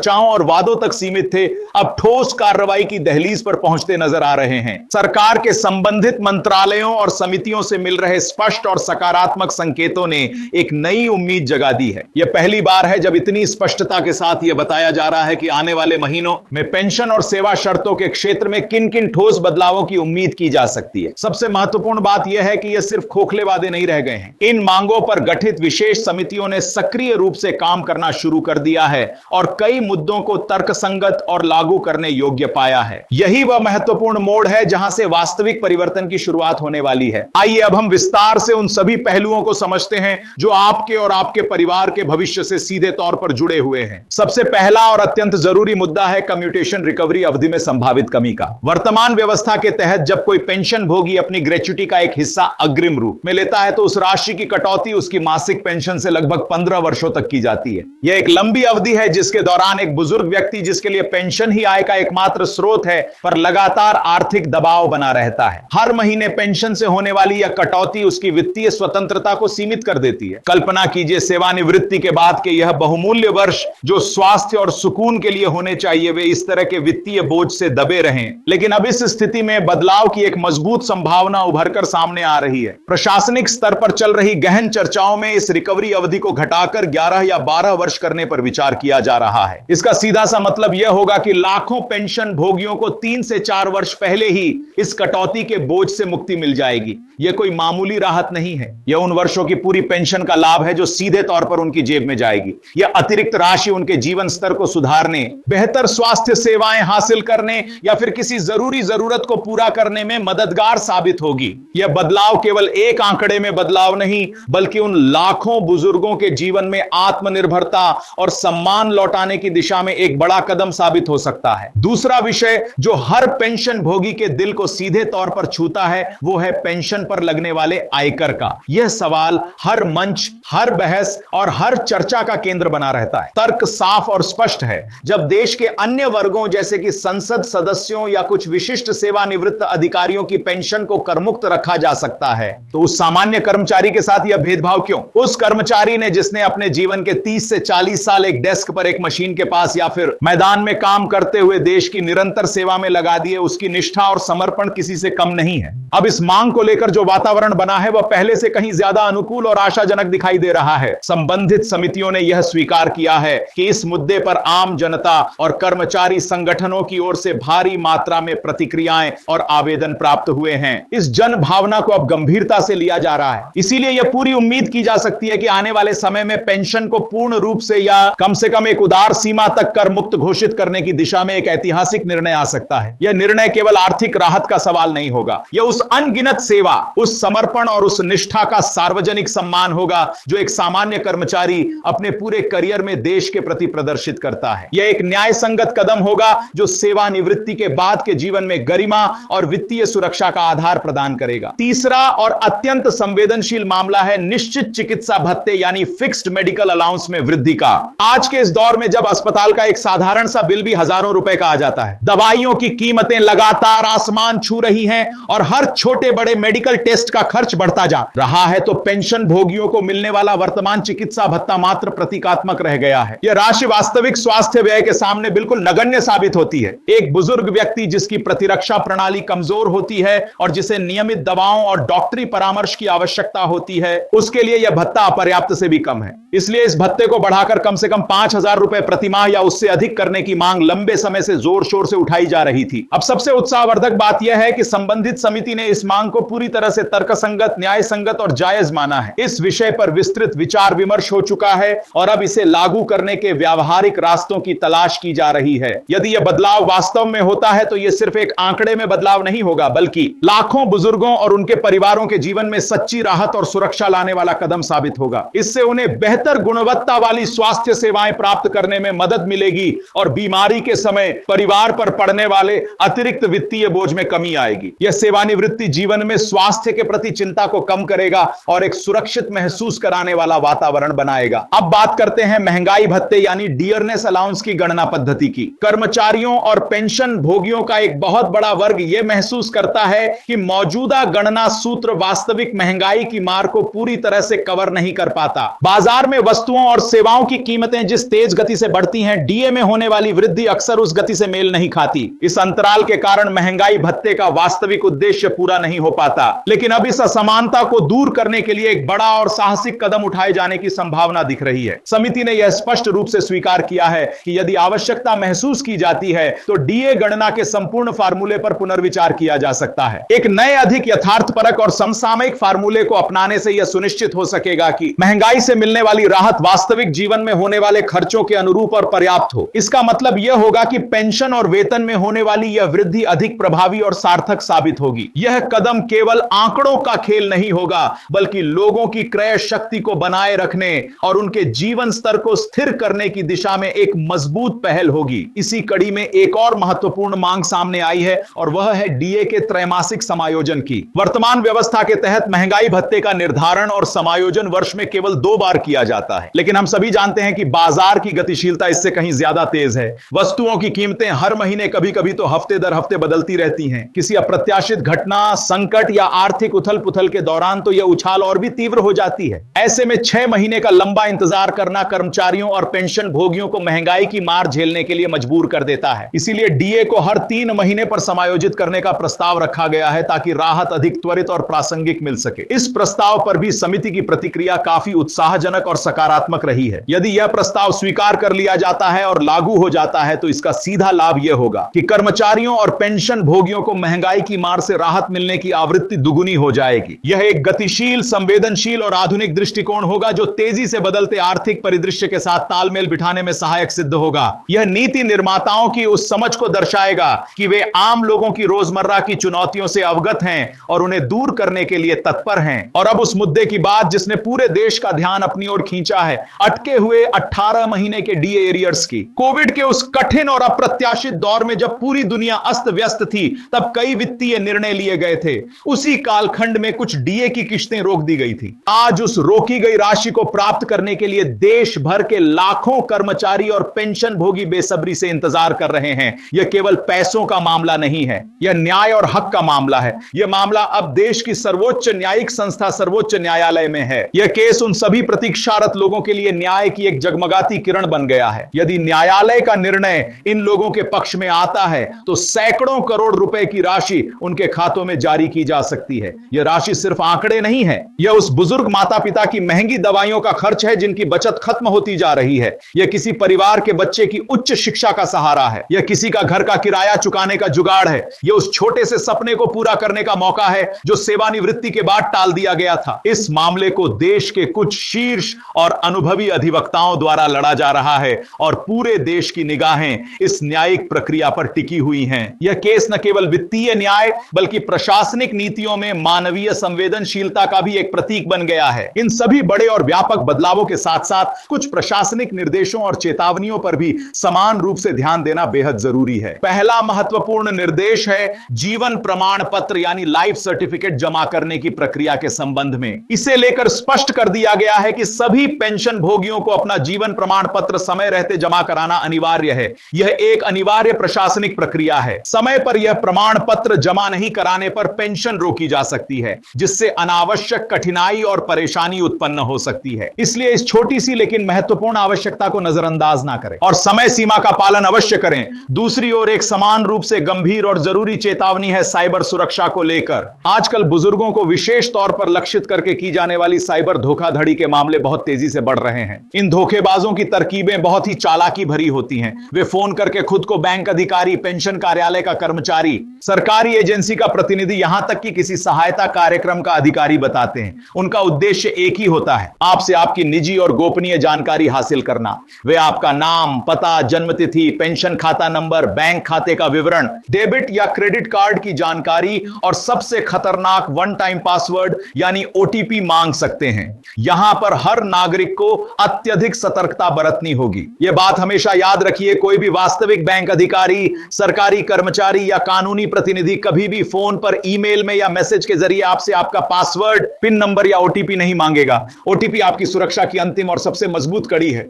चर्चाओं और वादों तक सीमित थे, अब ठोस कार्रवाई की दहलीज पर पहुंचते नजर आ रहे हैं। सरकार के संबंधित मंत्रालयों और समितियों से मिल रहे स्पष्ट और सकारात्मक संकेतों ने एक नई उम्मीद जगा दी है। यह पहली बार है जब इतनी स्पष्टता के साथ यह बताया जा रहा है कि आने वाले महीनों में पेंशन और सेवा शर्तों के क्षेत्र में किन किन ठोस बदलावों की उम्मीद की जा सकती है। सबसे महत्वपूर्ण बात यह है कि यह सिर्फ खोखले वादे नहीं रह गए हैं। इन मांगों पर गठित विशेष समितियों ने सक्रिय रूप से काम करना शुरू कर दिया है और कई मुद्दों को तर्कसंगत और लागू करने योग्य पाया है। यही वह महत्वपूर्ण मोड़ है जहां से वास्तविक परिवर्तन की शुरुआत होने वाली है। आइए अब हम विस्तार से उन सभी पहलुओं को समझते हैं जो आपके और आपके परिवार के भविष्य से सीधे तौर पर जुड़े हुए हैं। सबसे पहला और अत्यंत जरूरी मुद्दा है कम्यूटेशन रिकवरी अवधि में संभावित कमी का। वर्तमान व्यवस्था के तहत जब कोई पेंशन भोगी अपनी ग्रेच्युटी का एक हिस्सा अग्रिम रूप में लेता है तो उस राशि की कटौती उसकी मासिक पेंशन से लगभग 15 वर्षों तक की जाती है। यह एक लंबी अवधि है जिसके दौरान एक बुजुर्ग व्यक्ति, जिसके लिए पेंशन ही आय का एकमात्र स्रोत है, पर लगातार आर्थिक दबाव बना रहता है। हर महीने पेंशन से होने वाली यह कटौती उसकी वित्तीय स्वतंत्रता को सीमित कर देती है। कल्पना कीजिए सेवानिवृत्ति के बाद के यह बहुमूल्य वर्ष जो स्वास्थ्य और सुकून के लिए होने चाहिए, वे इस तरह के वित्तीय बोझ से दबे रहें। लेकिन अब इस स्थिति में बदलाव की एक मजबूत संभावना उभरकर सामने आ रही है। प्रशासनिक स्तर पर चल रही गहन चर्चाओं में इस रिकवरी अवधि को घटाकर 11 या 12 वर्ष करने पर विचार किया जा रहा है। इसका सीधा सा मतलब यह होगा कि लाखों पेंशन भोगियों को 3 से 4 वर्ष पहले ही इस कटौती के बोझ से मुक्ति मिल जाएगी। यह कोई मामूली राहत नहीं है, यह उन वर्षों की पूरी पेंशन का लाभ है जो सीधे तौर पर उनकी जेब में जाएगी। यह अतिरिक्त राशि उनके जीवन स्तर को सुधारने, बेहतर स्वास्थ्य सेवाएं हासिल करने या फिर किसी जरूरी जरूरत को पूरा करने में मददगार साबित होगी। यह बदलाव केवल एक आंकड़े में बदलाव नहीं, बल्कि उन लाखों बुजुर्गों के जीवन में आत्मनिर्भरता और सम्मान लौटाने की दिशा में एक बड़ा कदम साबित हो सकता है। दूसरा विषय जो हर पेंशन भोगी के दिल को सीधे तौर पर छूता है वो है पेंशन पर लगने वाले आयकर का। यह सवाल हर मंच, हर बहस और हर चर्चा का केंद्र बना रहता है। तर्क साफ और स्पष्ट है, जब देश के अन्य वर्गों जैसे कि संसद सदस्यों या कुछ विशिष्ट सेवानिवृत्त अधिकारियों की पेंशन को करमुक्त रखा जा सकता है, तो उस सामान्य कर्मचारी के साथ यह भेदभाव क्यों? उस कर्मचारी ने जिसने अपने जीवन के 30 से 40 साल एक डेस्क पर एक मशीन के पास या फिर मैदान में काम करते हुए देश की निरंतर सेवा में लगा दिए, उसकी निष्ठा और समर्पण किसी से कम नहीं है। अब इस मांग को लेकर जो वातावरण बना है वह पहले से कहीं ज्यादा अनुकूल और आशाजनक दिखाई दे रहा है। संबंधित समितियों ने यह स्वीकार किया है कि इस मुद्दे पर आम जनता और कर्मचारी संगठनों की ओर से भारी मात्रा में प्रतिक्रियाएं और आवेदन प्राप्त हुए हैं। इस जन भावना को अब गंभीरता से लिया जा रहा है। इसीलिए यह पूरी उम्मीद की जा सकती है कि आने वाले समय में पेंशन को पूर्ण रूप से या कम से कम एक उदार सीमा तक कर मुक्त घोषित करने की दिशा में एक ऐतिहासिक निर्णय आ सकता है। यह निर्णय केवल आर्थिक राहत का सवाल नहीं होगा, यह उस अनगिनत सेवा, उस समर्पण और उस निष्ठा का सार्वजनिक सम्मान होगा जो एक सामान्य कर्मचारी अपने पूरे करियर में देश के प्रति प्रदर्शित करता है। यह एक न्याय संगत कदम होगा जो सेवानिवृत्ति के बाद के जीवन में गरिमा और वित्तीय सुरक्षा का आधार प्रदान करेगा। तीसरा और अत्यंत संवेदनशील मामला है निश्चित चिकित्सा भत्ते यानी फिक्स्ड मेडिकल अलाउंस में वृद्धि का। आज के इस दौर में जब अस्पताल का एक साधारण सा बिल भी हजारों रुपए का आ जाता है, दवाइयों की कीमतें लगातार आसमान छू रही हैं और हर छोटे बड़े मेडिकल टेस्ट का खर्च बढ़ता जा रहा है, तो पेंशन भोगियों को मिलने वाला वर्तमान चिकित्सा भत्ता मात्र प्रतीकात्मक रह गया है। यह राशि वास्तविक स्वास्थ्य व्यय के सामने बिल्कुल नगण्य साबित होती है। एक बुजुर्ग व्यक्ति जिसकी प्रतिरक्षा प्रणाली कमजोर होती है और जिसे नियमित दवाओं और डॉक्टरी परामर्श की आवश्यकता होती है, उसके लिए यह भत्ता अपर्याप्त से भी कम है। इसलिए इस भत्ते को बढ़ाकर कम से कम 5,000 रुपए प्रतिमाह या उससे अधिक करने की मांग लंबे समय से जोर शोर से उठाई जा रही थी। अब सबसे उत्साहवर्धक बात यह है कि संबंधित समिति ने इस मांग को पूरी तरह से तर्कसंगत, न्याय संगत और जायज माना है। इस विषय पर विस्तृत विचार विमर्श हो चुका है और अब इसे लागू करने के व्यावहारिक रास्तों की तलाश की जा रही है। यदि यह बदलाव वास्तव में होता है तो यह सिर्फ एक आंकड़े में बदलाव नहीं होगा, बल्कि लाखों बुजुर्गों और उनके परिवारों के जीवन में सच्ची राहत और सुरक्षा लाने वाला कदम साबित होगा। इससे उन्हें बेहतर गुणवत्ता वाली स्वास्थ्य सेवाएं प्राप्त करने में मदद मिलेगी और बीमारी के समय परिवार पर पड़ने वाले अतिरिक्त वित्तीय बोझ में कमी आएगी। यह सेवानिवृत्ति जीवन में स्वास्थ्य के प्रति चिंता को कम करेगा और एक सुरक्षित महसूस कराने वाला वातावरण बनाएगा। अब बात करते हैं महंगाई भत्ते यानी डियरनेस अलाउंस की गणना पद्धति की। कर्मचारियों और पेंशन भोगियों का एक बहुत बड़ा वर्ग यह महसूस करता है कि मौजूदा गणना सूत्र वास्तविक महंगाई की मार को पूरी तरह से कवर नहीं कर पाता। बाजार में वस्तुओं और सेवाओं की कीमतें जिस तेज गति से बढ़ती बढ़ती हैं, डीए में होने वाली वृद्धि अक्सर उस गति से मेल नहीं खाती। इस अंतराल के कारण महंगाई भत्ते का वास्तविक उद्देश्य पूरा नहीं हो पाता। लेकिन अब इस असमानता को दूर करने के लिए एक बड़ा और साहसिक कदम उठाए जाने की संभावना दिख रही है। समिति ने यह स्पष्ट रूप से स्वीकार किया है कि यदि आवश्यकता महसूस की जाती है तो डीए गणना के संपूर्ण फार्मूले पर पुनर्विचार किया जा सकता है। एक नए, अधिक यथार्थपरक और समसामयिक फार्मूले को अपनाने से यह सुनिश्चित हो सकेगा कि महंगाई से मिलने वाली राहत वास्तविक जीवन में होने वाले खर्चों के अनुरूप और पर्याप्त हो। इसका मतलब यह होगा कि पेंशन और वेतन में होने वाली यह वृद्धि अधिक प्रभावी और सार्थक साबित होगी। यह कदम केवल आंकड़ों का खेल नहीं होगा, बल्कि लोगों की क्रय शक्ति को बनाए रखने और उनके जीवन स्तर को स्थिर करने की दिशा में एक मजबूत पहल होगी। इसी कड़ी में एक और महत्वपूर्ण मांग सामने आई है और वह है डीए के त्रैमासिक समायोजन की। वर्तमान व्यवस्था के तहत महंगाई भत्ते का निर्धारण और समायोजन वर्ष में केवल 2 बार किया जाता है, लेकिन हम सभी जानते हैं कि बाजार की गतिशीलता इससे कहीं ज्यादा तेज है। वस्तुओं की कीमतें हर महीने, कभी कभी तो हफ्ते दर हफ्ते बदलती रहती हैं। किसी अप्रत्याशित घटना, संकट या आर्थिक उथल पुथल के दौरान तो यह उछाल और भी तीव्र हो जाती है। ऐसे में 6 महीने का लंबा इंतजार करना कर्मचारियों और पेंशन भोगियों को महंगाई की मार झेलने के लिए मजबूर कर देता है। इसीलिए डीए को हर 3 महीने पर समायोजित करने का प्रस्ताव रखा गया है ताकि राहत अधिक त्वरित और प्रासंगिक मिल सके। इस प्रस्ताव पर भी समिति की प्रतिक्रिया काफी उत्साहजनक और सकारात्मक रही है। यदि यह प्रस्ताव स्वीकार कर लिया जाता है और लागू हो जाता है तो इसका सीधा लाभ यह होगा कि कर्मचारियों और पेंशन भोगियों को महंगाई की मार से राहत मिलने की आवृत्ति दुगुनी हो जाएगी। यह एक गतिशील, संवेदनशील और आधुनिक दृष्टिकोण होगा जो तेजी से बदलते आर्थिक परिदृश्य के साथ तालमेल बिठाने में सहायक सिद्ध होगा। यह नीति निर्माताओं की उस समझ को दर्शाएगा कि वे आम लोगों की रोजमर्रा की चुनौतियों से अवगत हैं और उन्हें दूर करने के लिए तत्पर हैं। और अब उस मुद्दे की बात जिसने पूरे देश का ध्यान अपनी ओर खींचा है, अटके हुए 18 महीने के डीए एरियर्स की। कोविड के उस कठिन और अप्रत्याशित दौर में जब पूरी दुनिया अस्त व्यस्त थी, तब कई वित्तीय निर्णय लिए गए थे। उसी कालखंड में कुछ डीए की किश्तें रोक दी गई थी। आज उस रोकी गई राशि को प्राप्त करने के लिए देश भर के लाखों कर्मचारी और पेंशन भोगी बेसब्री से इंतजार कर रहे हैं। यह केवल पैसों का मामला नहीं है, यह न्याय और हक का मामला है। यह मामला अब देश की सर्वोच्च न्यायिक संस्था सर्वोच्च न्यायालय में है। यह केस उन सभी प्रतीक्षारत लोगों के लिए न्याय की एक जगमगाती किरण बन गया है। यदि न्यायालय का निर्णय इन लोगों के पक्ष में आता है तो सैकड़ों करोड़ रुपए की राशि उनके खातों में जारी की जा सकती है। यह राशि सिर्फ आंकड़े नहीं है, यह उस बुजुर्ग माता पिता की महंगी दवाइयों का खर्च है जिनकी बचत खत्म होती जा रही है। यह किसी परिवार के बच्चे की उच्च शिक्षा का सहारा है। यह किसी का घर का किराया चुकाने का जुगाड़ है। यह उस छोटे से सपने को पूरा करने का मौका है जो सेवानिवृत्ति के बाद टाल दिया गया था। इस मामले को देश के कुछ शीर्ष और अनुभवी अधिवक्ताओं द्वारा लड़ा जा रहा है और पूरे देश की निगाहें इस न्यायिक प्रक्रिया पर टिकी हुई हैं। यह केस न केवल वित्तीय न्याय बल्कि प्रशासनिक नीतियों में मानवीय संवेदनशीलता का भी एक प्रतीक बन गया है। इन सभी बड़े और व्यापक बदलावों के साथ साथ कुछ प्रशासनिक निर्देशों और चेतावनियों पर भी समान रूप से ध्यान देना बेहद जरूरी है। पहला महत्वपूर्ण निर्देश है जीवन प्रमाण पत्र यानी लाइफ सर्टिफिकेट जमा करने की प्रक्रिया के संबंध में। इसे लेकर स्पष्ट कर दिया गया है कि सभी पेंशन भोगियों को अपना जीवन प्रमाण पत्र समय रहते जमा कराना अनिवार्य है। यह एक अनिवार्य प्रशासनिक प्रक्रिया है। समय पर यह प्रमाण पत्र जमा नहीं कराने पर पेंशन रोकी जा सकती है, जिससे अनावश्यक कठिनाई और परेशानी उत्पन्न हो सकती है। इसलिए इस छोटी सी लेकिन महत्वपूर्ण आवश्यकता को नजरअंदाज ना करें और समय सीमा का पालन अवश्य करें। दूसरी ओर एक समान रूप से गंभीर और जरूरी चेतावनी है साइबर सुरक्षा को लेकर। आजकल बुजुर्गों को विशेष तौर पर लक्षित करके की जाने वाली साइबर धोखाधड़ी के मामले बहुत तेजी से बढ़ रहे हैं। इन धोखेबाजों की तरकीबें बहुत ही चालाकी भरी होती हैं। वे फोन करके खुद को बैंक अधिकारी, पेंशन कार्यालय का कर्मचारी, सरकारी एजेंसी का प्रतिनिधि, यहां तक कि किसी सहायता कार्यक्रम का अधिकारी बताते हैं। उनका उद्देश्य एक ही होता है, आपसे आपकी निजी और गोपनीय जानकारी हासिल करना। वे आपका नाम, पता, जन्मतिथि, पेंशन खाता नंबर, बैंक खाते का विवरण, डेबिट या क्रेडिट कार्ड की जानकारी और सबसे खतरनाक वन टाइम पासवर्ड यानी ओटीपी मांग सकते हैं। यहां पर हर नागरिक को अत्यधिक सतर्कता बरतनी होगी। यह बात हमेशा याद रखिए, कोई भी वास्तविक बैंक अधिकारी, सरकारी कर्मचारी या कानूनी प्रतिनिधि कभी भी फोन पर, ईमेल में या मैसेज के जरिए आपसे आपका पासवर्ड, पिन नंबर या ओटीपी नहीं मांगेगा। ओटीपी आपकी सुरक्षा की अंतिम और सबसे मजबूत कड़ी है।